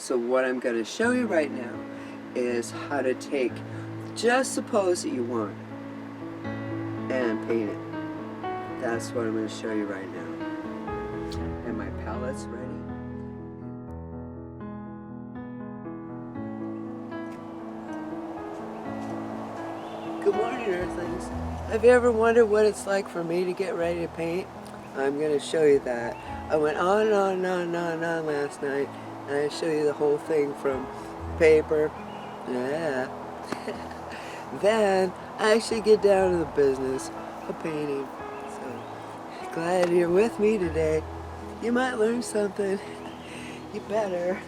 So what I'm going to show you right now is how to take just the pose that you want and paint it. That's what I'm going to show you right now. And my palette's ready. Good morning, Earthlings. Have you ever wondered what it's like for me to get ready to paint? I'm going to show you that. I went on and on and on and on and on last night, and I show you the whole thing from paper. Yeah. Then I actually get down to the business of painting. So glad you're with me today. You might learn something. You better.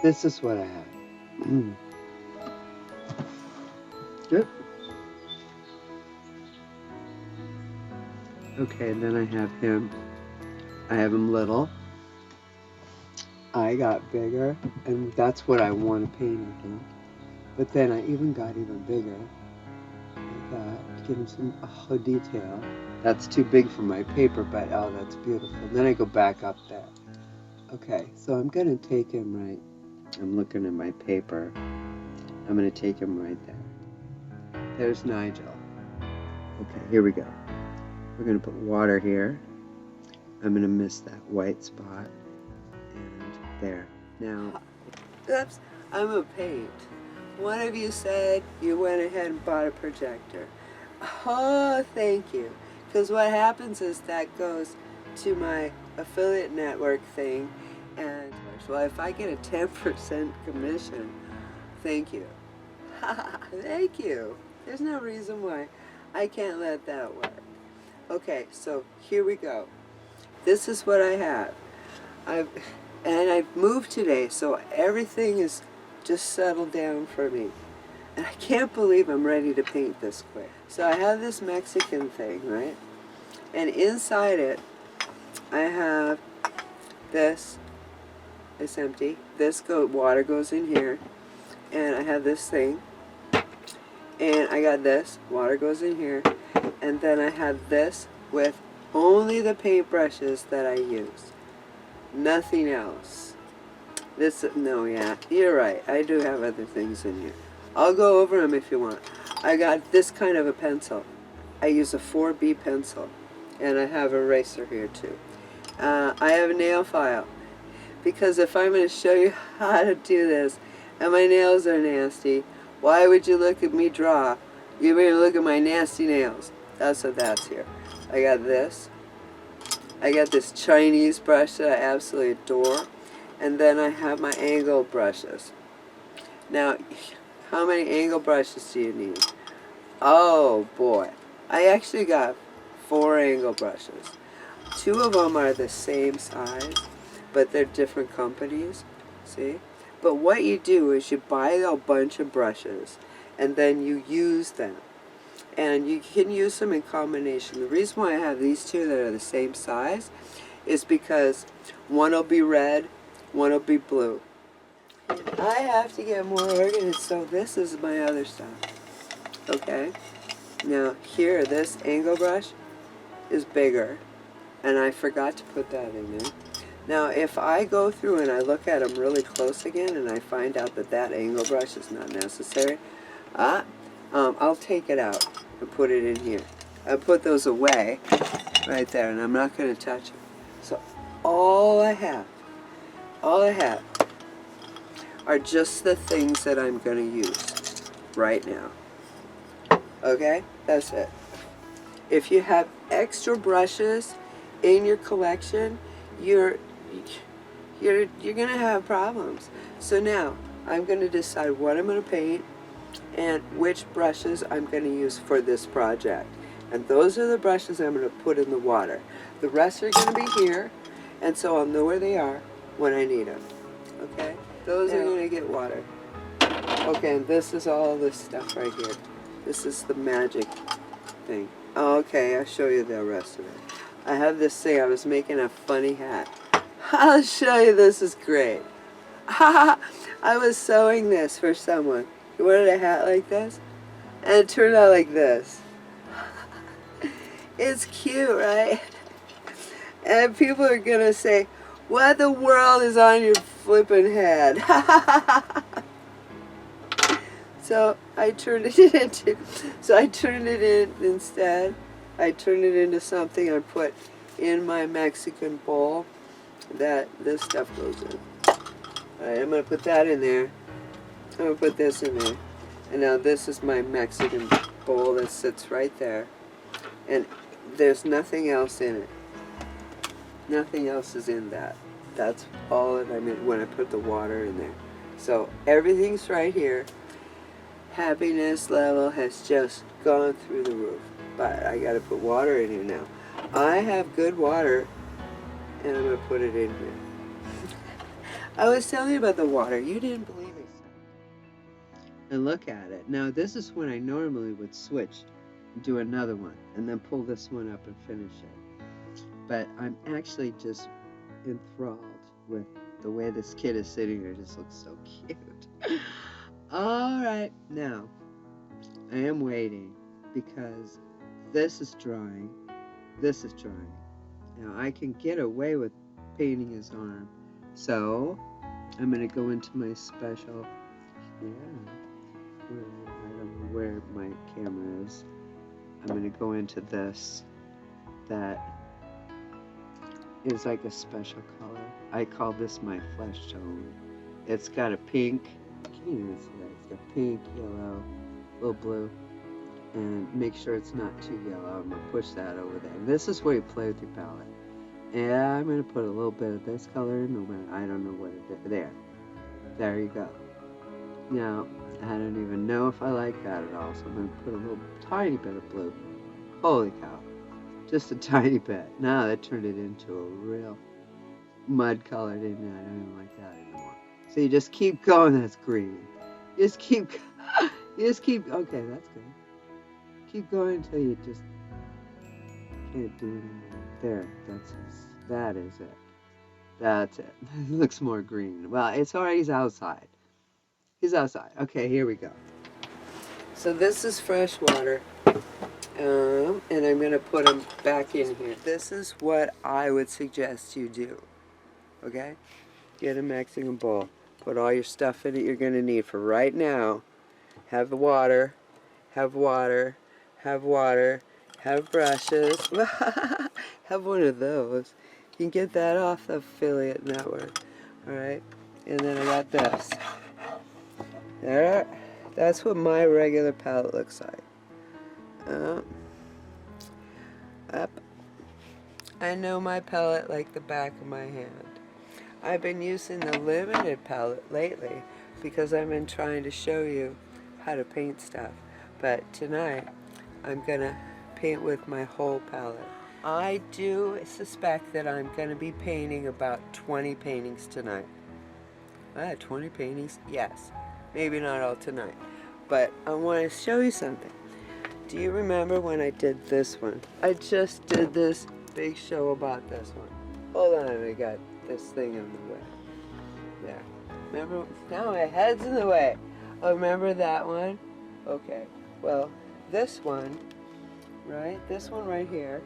This is what I have. Yep. Okay, and then I have him. I have him little. I got bigger, and that's what I want to paint, I think. But then I even got even bigger, like that, to give him some detail. That's too big for my paper, but oh, that's beautiful. And then I go back up there. Okay, so I'm gonna take him right. I'm looking at my paper. I'm going to take him right there. There's Nigel. Okay, here we go. We're going to put water here. I'm going to miss that white spot. And there. Now, oops, I'm a paint. One of you said you went ahead and bought a projector. Oh, thank you. Because what happens is that goes to my affiliate network thing. And well, if I get a 10% commission, thank you. Thank you. There's no reason why I can't let that work. Okay, so here we go. This is what I have. I've moved today, so everything is just settled down for me. And I can't believe I'm ready to paint this quick. So I have this Mexican thing, right? And inside it, I have this. It's empty. This water goes in here, and I have this thing, and I got this, water goes in here, and then I have this with only the paint brushes that I use. Nothing else. No, yeah, you're right. I do have other things in here. I'll go over them if you want. I got this kind of a pencil. I use a 4B pencil, and I have an eraser here too. I have a nail file. Because if I'm going to show you how to do this, and my nails are nasty, why would you look at me draw? You're going to look at my nasty nails. That's what that's here. I got this. I got this Chinese brush that I absolutely adore. And then I have my angle brushes. Now, how many angle brushes do you need? Oh boy. I actually got 4 angle brushes. 2 of them are the same size, but they're different companies, see? But what you do is you buy a bunch of brushes, and then you use them. And you can use them in combination. The reason why I have these 2 that are the same size is because one will be red, one will be blue. I have to get more organized, so this is my other stuff. Okay? Now here, this angle brush is bigger, and I forgot to put that in there. Now, if I go through and I look at them really close again and I find out that that angle brush is not necessary, I'll take it out and put it in here. I put those away right there, and I'm not going to touch them. So all I have are just the things that I'm going to use right now. Okay? That's it. If you have extra brushes in your collection, you're going to have problems. So now I'm going to decide what I'm going to paint and which brushes I'm going to use for this project. And those are the brushes I'm going to put in the water. The rest are going to be here, and so I'll know where they are when I need them. Okay? Those are going to get water. Okay, and this is all this stuff right here. This is the magic thing. Okay, I'll show you the rest of it. I have this thing. I was making a funny hat. I'll show you. This is great. I was sewing this for someone. He wanted a hat like this, and it turned out like this. It's cute, right? And people are gonna say, "What the world is on your flippin' head?" So I turned it into. So I turned it in instead. I turned it into something I put in my Mexican bowl that this stuff goes in. Alright, I'm going to put that in there. I'm going to put this in there. And now this is my Mexican bowl that sits right there. And there's nothing else in it. Nothing else is in that. That's all that I meant when I put the water in there. So everything's right here. Happiness level has just gone through the roof. But I got to put water in here now. I have good water, and I'm going to put it in here. I was telling you about the water. You didn't believe it. And look at it. Now, this is when I normally would switch, do another one, and then pull this one up and finish it. But I'm actually just enthralled with the way this kid is sitting here. It just looks so cute. All right. Now, I am waiting because this is drying. This is drying. Now, I can get away with painting his arm. So, I'm going to go into my special, I don't know where my camera is. I'm going to go into this that is like a special color. I call this my flesh tone. It's got a pink, can you even see that? It's got pink, yellow, a little blue. And make sure it's not too yellow. I'm going to push that over there. And this is where you play with your palette. Yeah, I'm going to put a little bit of this color in. I don't know what it is. There you go. Now, I don't even know if I like that at all. So I'm going to put a little tiny bit of blue. Holy cow. Just a tiny bit. Now that turned it into a real mud color, didn't it? I don't even like that anymore. So you just keep going. That's green. You just keep, okay, that's good. Keep going until you just can't do it anymore. There, that is it. That's it. It looks more green. Well, it's alright, he's outside. He's outside. Okay, here we go. So this is fresh water. And I'm going to put them back in here. This is what I would suggest you do. Okay? Get a Mexican bowl. Put all your stuff in it you're going to need for right now. Have the water. Have water. Have water. Have brushes. Have one of those. You can get that off the affiliate network. Alright? And then I got this. There. That's what my regular palette looks like. Up. I know my palette like the back of my hand. I've been using the limited palette lately because I've been trying to show you how to paint stuff. But tonight, I'm going to paint with my whole palette. I do suspect that I'm going to be painting about 20 paintings tonight. 20 paintings? Yes. Maybe not all tonight. But I want to show you something. Do you remember when I did this one? I just did this big show about this one. Hold on, I got this thing in the way. There. Remember? Now my head's in the way. Oh, remember that one? Okay. Well, this one, right? This one right here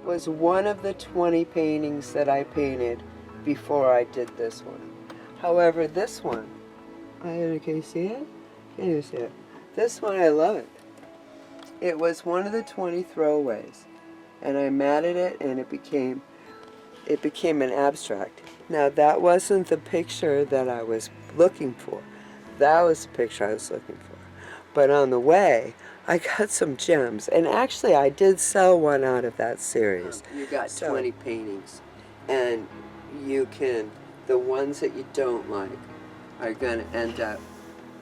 was one of the 20 paintings that I painted before I did this one. However, this one, can you see it? Can you see it? This one, I love it. It was one of the 20 throwaways, and I matted it, and it became an abstract. Now, that wasn't the picture that I was looking for. That was the picture I was looking for. But on the way, I got some gems, and actually, I did sell one out of that series. You got 20 paintings, and you can, the ones that you don't like are going to end up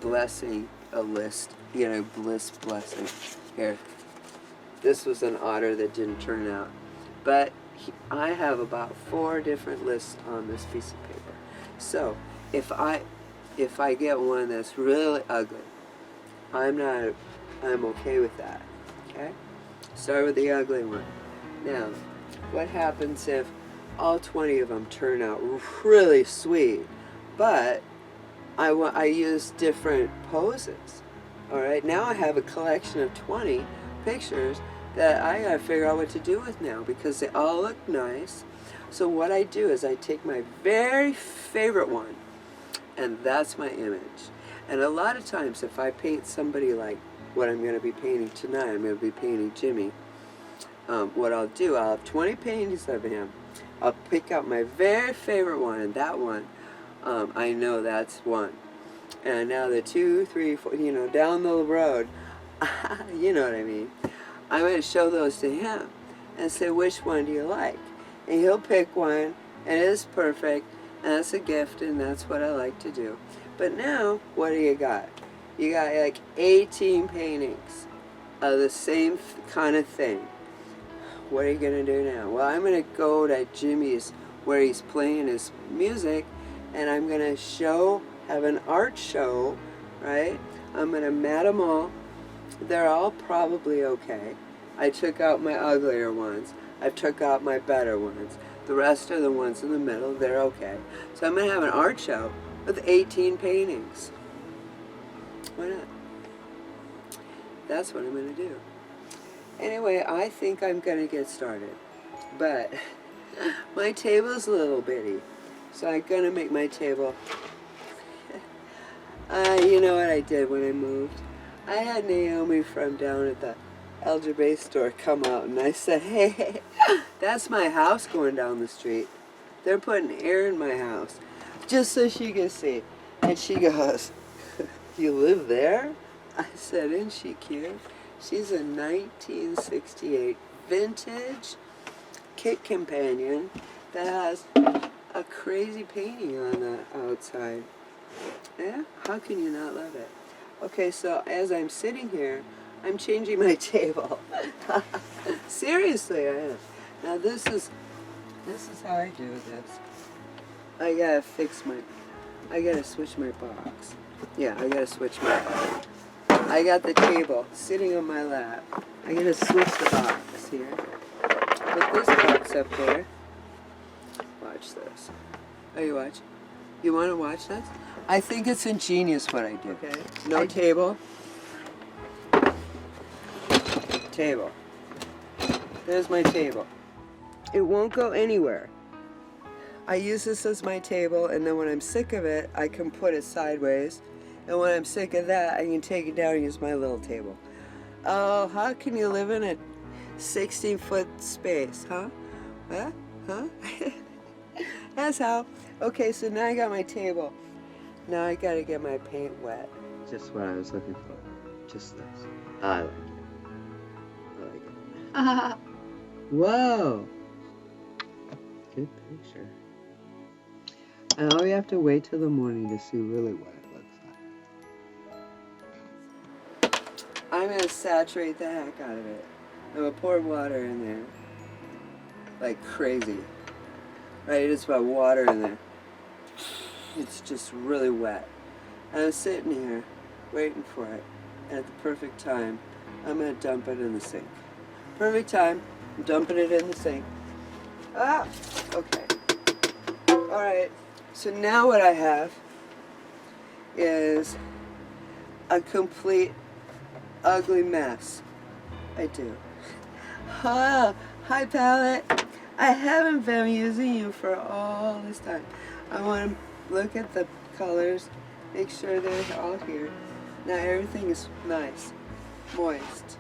blessing a list, blessing. Here, this was an otter that didn't turn out, but I have about 4 different lists on this piece of paper. So if I if I get one that's really ugly, I'm okay with that, okay? Start with the ugly one. Now, what happens if all 20 of them turn out really sweet, but I use different poses? All right, now I have a collection of 20 pictures that I gotta figure out what to do with now because they all look nice. So what I do is I take my very favorite one, and that's my image. And a lot of times if I paint somebody like what I'm going to be painting tonight, I'm going to be painting Jimmy, what I'll do, I'll have 20 paintings of him. I'll pick out my very favorite one, and that one, I know that's one. And now the 2, 3, 4, you know, down the road, you know what I mean, I'm going to show those to him and say, which one do you like? And he'll pick one, and it's perfect, and that's a gift, and that's what I like to do. But now, what do you got? You got like 18 paintings of the same kind of thing. What are you going to do now? Well, I'm going to go to Jimmy's where he's playing his music, and I'm going to have an art show, right? I'm going to mat them all. They're all probably okay. I took out my uglier ones. I took out my better ones. The rest are the ones in the middle. They're okay. So I'm going to have an art show with 18 paintings. Why not? That's what I'm going to do. Anyway, I think I'm going to get started. But my table's a little bitty. So I'm going to make my table. You know what I did when I moved? I had Naomi from down at the Algebra store come out, and I said, hey, that's my house going down the street. They're putting air in my house, just so she can see. And she goes, you live there? I said, isn't she cute? She's a 1968 vintage kit companion that has a crazy painting on the outside. Yeah, how can you not love it? Okay, so as I'm sitting here, I'm changing my table. Seriously, I am. Now this is how I do this. I gotta switch my box. Yeah, I gotta switch my box. I got the table sitting on my lap. I gotta switch the box here. Put this box up there. Watch this. Oh, you watch? You want to watch this? I think it's ingenious what I do. Okay. No table. Table. There's my table. It won't go anywhere. I use this as my table, and then when I'm sick of it, I can put it sideways. And when I'm sick of that, I can take it down and use my little table. Oh, how can you live in a 16-foot space, huh? Huh? Huh? That's how. Okay, so now I got my table. Now I gotta get my paint wet. Just what I was looking for. Just this. I like it. I like it. Whoa! Good picture. And all we have to wait till the morning to see really what it looks like. I'm gonna saturate the heck out of it. I'm gonna pour water in there. Like crazy. Right, it's about water in there. It's just really wet. And I'm sitting here waiting for it. And at the perfect time, I'm gonna dump it in the sink. Perfect time, I'm dumping it in the sink. Ah, okay. Alright, so now what I have is a complete ugly mess. I do. Ah, hi palette. I haven't been using you for all this time. I want to look at the colors, make sure they're all here. Now everything is nice, moist,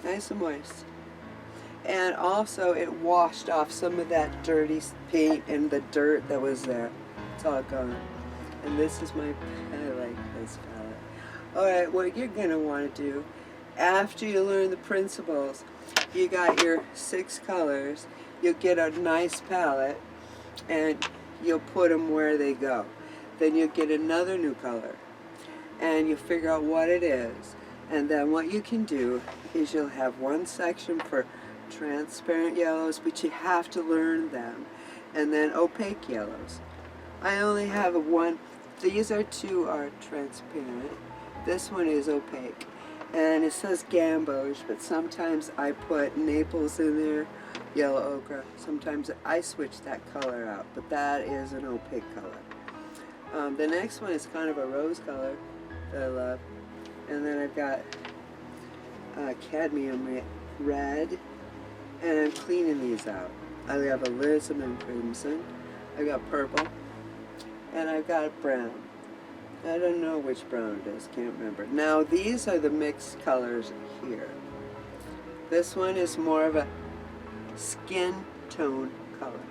nice and moist. And also it washed off some of that dirty paint and the dirt that was there. It's all gone. And this is I like this palette. Alright, what you're going to want to do, after you learn the principles, you got your 6 colors, you'll get a nice palette, and you'll put them where they go. Then you'll get another new color, and you'll figure out what it is. And then what you can do is you'll have one section for transparent yellows, but you have to learn them, and then opaque yellows. I only have one These two are transparent. This one is opaque. And it says Gamboge, but sometimes I put Naples in there, yellow ochre. Sometimes I switch that color out, but that is an opaque color. The next one is kind of a rose color that I love. And then I've got cadmium red, and I'm cleaning these out. I have Alizarine crimson, I've got purple, and I've got brown. I don't know which brown it is, can't remember. Now these are the mixed colors here. This one is more of a skin tone color.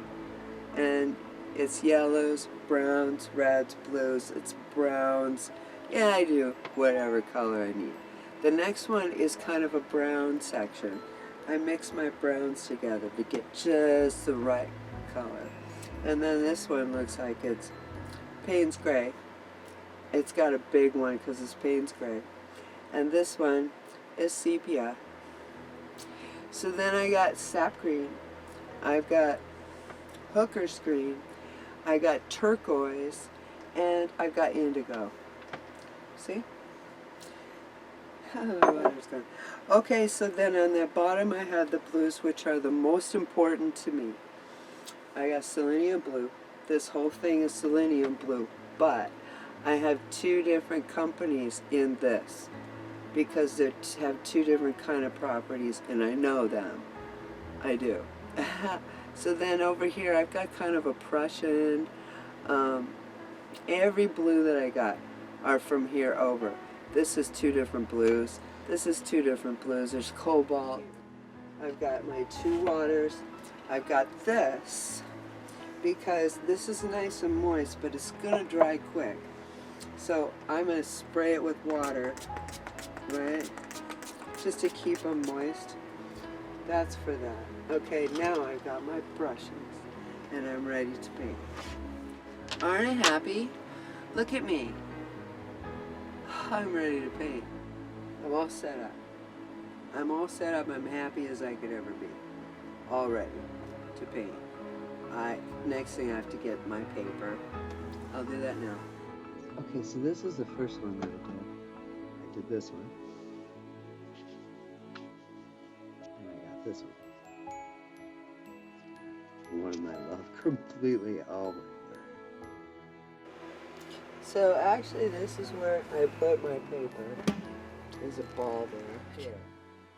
And it's yellows, browns, reds, blues, it's browns. Yeah, I do whatever color I need. The next one is kind of a brown section. I mix my browns together to get just the right color. And then this one looks like it's Payne's gray. It's got a big one because it's Payne's gray. And this one is sepia. So then I got sap green. I've got hooker's green. I got turquoise. And I've got indigo. See? Okay, so then on the bottom I have the blues, which are the most important to me. I got selenium blue. This whole thing is selenium blue. But I have two different companies in this because they have two different kind of properties, and I know them. I do. So then over here I've got kind of a Prussian. Every blue that I got are from here over. This is two different blues. This is two different blues. There's Cobalt. I've got my two waters. I've got this because this is nice and moist, but it's gonna dry quick. So I'm going to spray it with water, right, just to keep them moist. That's for that. Okay, now I've got my brushes, and I'm ready to paint. Aren't I happy? Look at me. I'm ready to paint. I'm all set up. I'm all set up. I'm happy as I could ever be. All ready to paint. Next thing I have to get my paper. I'll do that now. Okay, so this is the first one that I did. I did this one. And I got this one. One I love completely. Oh my God. So actually this is where I put my paper. There's a ball there. Here.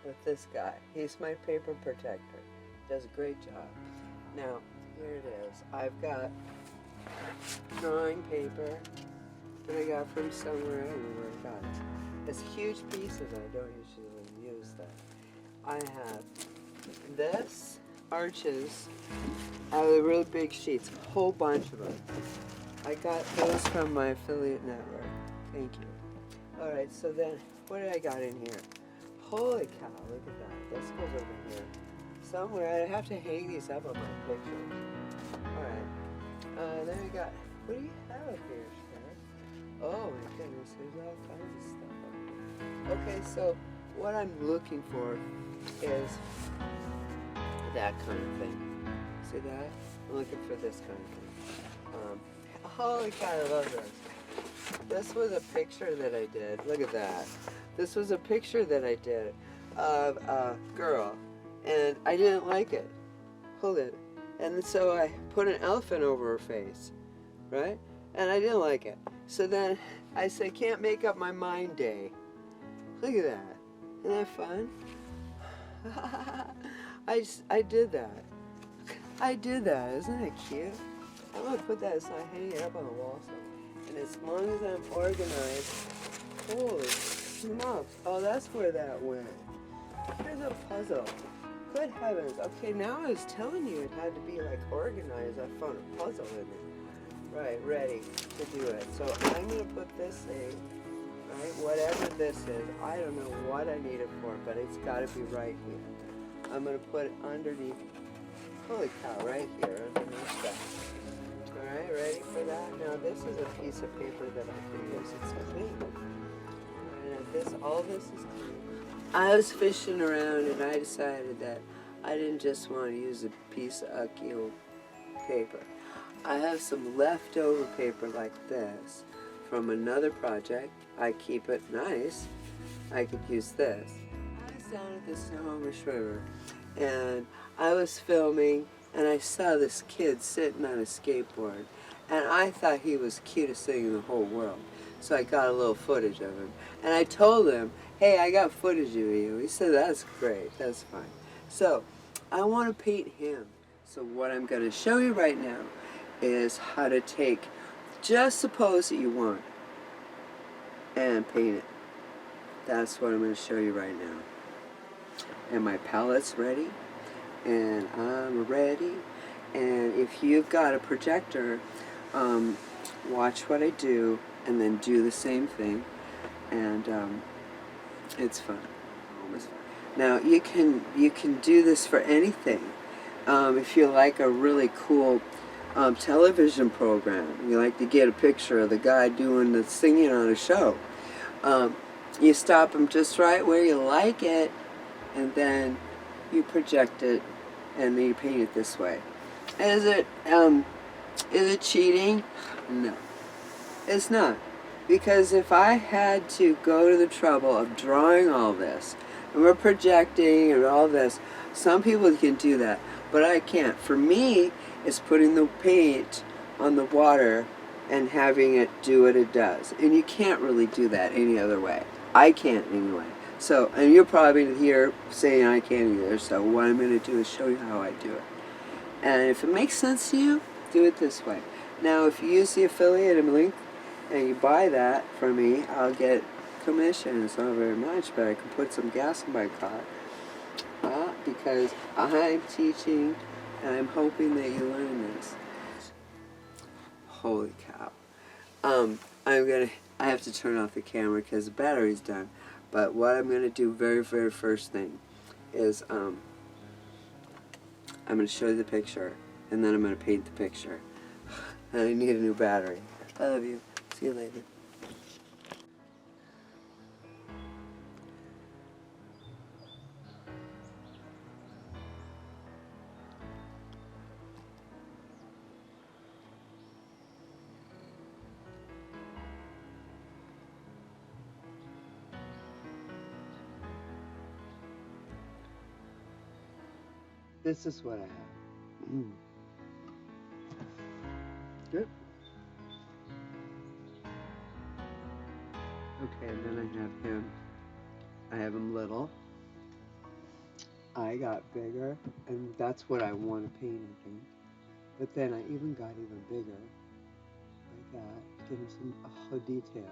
With this guy. He's my paper protector. Does a great job. Now, here it is. I've got drawing paper that I got from somewhere. I don't know where I got it. It's huge pieces. I don't usually use that. I have this, arches, out of the really big sheets, a whole bunch of them. I got those from my affiliate network. Thank you. Alright, so then, what did I got in here? Holy cow, look at that. This goes over here. Somewhere, I have to hang these up on my pictures. Alright. Then we got, what do you have here, Sharon? Oh my goodness, there's all kinds of stuff up here. Okay, so what I'm looking for is that kind of thing. See that? I'm looking for this kind of thing. Holy cow, I love this. This was a picture that I did. Look at that. This was a picture that I did of a girl, and I didn't like it. Hold it. And so I put an elephant over her face, right? And I didn't like it. So then I said, can't make up my mind day. Look at that. Isn't that fun? I did that. I did that. Isn't that cute? I'm going to put that aside, hang it up on the wall. And as long as I'm organized, holy smokes. Oh, that's where that went. Here's a puzzle. Good heavens. Okay, now I was telling you it had to be like organized. I found a puzzle in it. Right, ready to do it. So I'm going to put this thing, right, whatever this is. I don't know what I need it for, but it's got to be right here. I'm going to put it underneath, holy cow, right here, underneath that. Alright, ready for that? Now this is a piece of paper that I can use. It's clean. And all this is clean. I was fishing around and I decided that I didn't just want to use a piece of paper. I have some leftover paper like this, from another project. I keep it nice. I could use this. I was down at the Snohomish River and I was filming and I saw this kid sitting on a skateboard and I thought he was the cutest thing in the whole world. So I got a little footage of him and I told him, hey, I got footage of you. He said, that's great, that's fine. So I want to paint him. So what I'm going to show you right now is how to take, just suppose that you want, and paint it. That's what I'm going to show you right now. And my palette's ready, and I'm ready. And if you've got a projector, watch what I do, and then do the same thing. And it's fun. It's fun. Now you can do this for anything. If you like a really cool television program, you like to get a picture of the guy doing the singing on a show. You stop him just right where you like it, and then you project it, and then you paint it this way. Is it cheating? No, it's not. Because if I had to go to the trouble of drawing all this, and we're projecting and all this, some people can do that, but I can't. For me, it's putting the paint on the water and having it do what it does. And you can't really do that any other way. I can't anyway. So, and you're probably here saying I can't either, so what I'm going to do is show you how I do it. And if it makes sense to you, do it this way. Now, if you use the affiliate link and you buy that from me, I'll get commission. It's not very much, but I can put some gas in my car. Because I'm teaching and I'm hoping that you learn this. Holy cow. I have to turn off the camera because the battery's done. But what I'm going to do very first thing is I'm going to show you the picture and then I'm going to paint the picture. And I need a new battery. I love you. See you later. This is what I have. Good. Okay, and then I have him. I have him little. I got bigger, and that's what I want to paint, I think. But then I even got even bigger, like that, to give him some detail.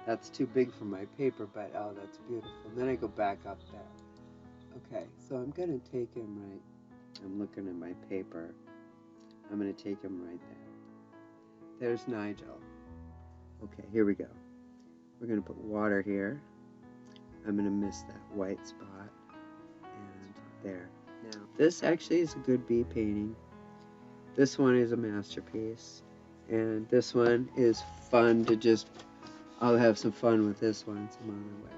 That's too big for my paper, but oh, that's beautiful. Then I go back up there. Okay, so I'm going to take him right. I'm looking at my paper. I'm going to take him right there. There's Nigel. Okay, here we go. We're going to put water here. I'm going to miss that white spot. And there. Now, this actually is a good bee painting. This one is a masterpiece. And this one is fun to just, I'll have some fun with this one some other way.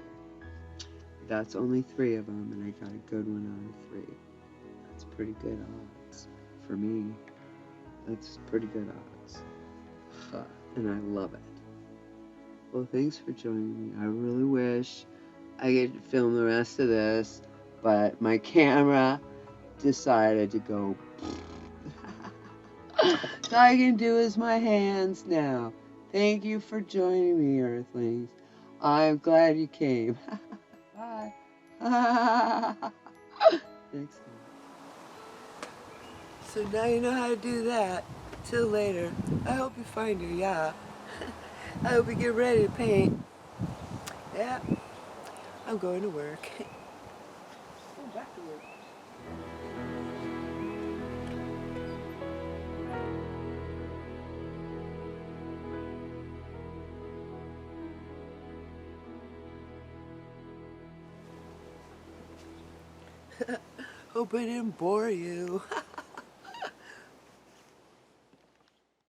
That's only 3 of them, and I got a good one out of 3. That's pretty good odds. For me, that's pretty good odds. And I love it. Well, thanks for joining me. I really wish I could film the rest of this, but my camera decided to go. So all I can do is my hands now. Thank you for joining me, Earthlings. I'm glad you came. Bye. Next time. So now you know how to do that. Till later. I hope you find her, yeah. I hope you get ready to paint. Yeah. I'm going to work. Oh, back to work. Hope I didn't bore you.